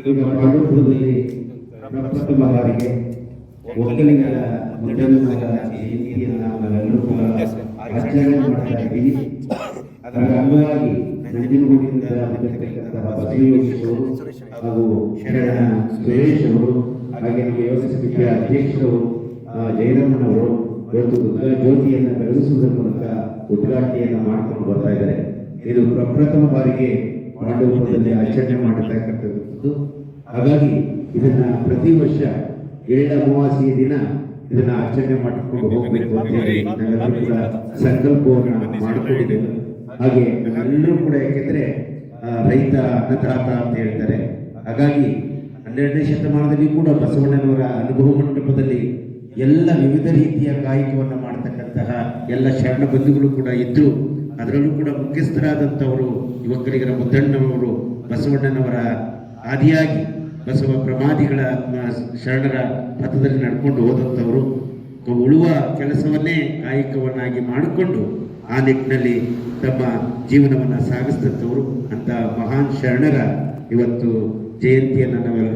ಈಗ ಪಾಂಡವಪುರದಲ್ಲಿ ಪ್ರಪ್ರಥಮ ಬಾರಿಗೆ ಒಕ್ಕಲಿಗರ ಮೊದಲನೆಯ ಜಯಂತಿಯನ್ನು ನಾವೆಲ್ಲರೂ ಕೂಡ ಆಚರಣೆ ಮಾಡ್ತಾ ಇದ್ದೀವಿ. ಅದರ ಅಂಗವಾಗಿ ನಂಜನಗೂಡಿನಿಂದ ಬಂದಿರತಕ್ಕಂತಹ ಬಸವಯೋಗೇಶ್ವರು ಹಾಗೂ ಶರಣ ಸುರೇಶ್ ಅವರು, ಹಾಗೆ ನಮ್ಮ ಯೋಗ ಸಮಿತಿಯ ಅಧ್ಯಕ್ಷರು ಜಯರಾಮನವರು ಇವತ್ತು ಜ್ಯೋತಿಯನ್ನು ಬೆಳಗಿಸುವುದರ ಮೂಲಕ ಉದ್ಘಾಟನೆಯನ್ನು ಮಾಡಿಕೊಂಡು ಬರ್ತಾ ಇದ್ದಾರೆ. ಇದು ಪ್ರಪ್ರಥಮ ಬಾರಿಗೆ ಪಾಂಡವಪುರದಲ್ಲಿ ಆಚರಣೆ ಮಾಡತಕ್ಕಂಥದ್ದು. ಹಾಗಾಗಿ ಇದನ್ನ ಪ್ರತಿ ವರ್ಷ 7ನೇ ಅಮಾವಾಸ್ಯೆಯ ದಿನ ಇದನ್ನ ಆಚರಣೆ ಮಾಡಿಕೊಂಡು ಹೋಗಬೇಕು ಅಂತ ಹೇಳಿ ನಾವೆಲ್ಲರೂ ಕೂಡ ಸಂಕಲ್ಪವನ್ನು ಮಾಡಿಕೊಂಡಿದ್ದೇವೆ. ಹಾಗೆ ನಾವೆಲ್ಲರೂ ಕೂಡ, ಯಾಕೆಂದ್ರೆ ರೈತ ಅನ್ನದಾತ ಅಂತ ಹೇಳ್ತಾರೆ. ಹಾಗಾಗಿ 12ನೇ ಶತಮಾನದಲ್ಲಿ ಕೂಡ ಬಸವಣ್ಣನವರ ಅನುಭವ ಮಂಟಪದಲ್ಲಿ ಎಲ್ಲ ವಿವಿಧ ರೀತಿಯ ಕಾಯಕವನ್ನು ಮಾಡತಕ್ಕಂತಹ ಎಲ್ಲ ಶರಣ ಬಂಧುಗಳು ಕೂಡ ಇದ್ರು. ಅದರಲ್ಲೂ ಕೂಡ ಮುಖ್ಯಸ್ಥರಾದಂಥವರು ಯುವಕರಿಗರ ಮುದ್ದಣ್ಣನವರು ಬಸವಣ್ಣನವರ ಆದಿಯಾಗಿ ಬಸವ ಪ್ರಮಾದಿಗಳ ಶರಣರ ಪಥದಲ್ಲಿ ನಡ್ಕೊಂಡು ಹೋದಂಥವರು, ಉಳುವ ಕೆಲಸವನ್ನೇ ಕಾಯಕವನ್ನಾಗಿ ಮಾಡಿಕೊಂಡು ಆ ನಿಟ್ಟಿನಲ್ಲಿ ತಮ್ಮ ಜೀವನವನ್ನು ಸಾಗಿಸಿದಂಥವರು. ಅಂತ ಮಹಾನ್ ಶರಣರ ಇವತ್ತು ಜಯಂತಿಯನ್ನು ನಾವೆಲ್ಲ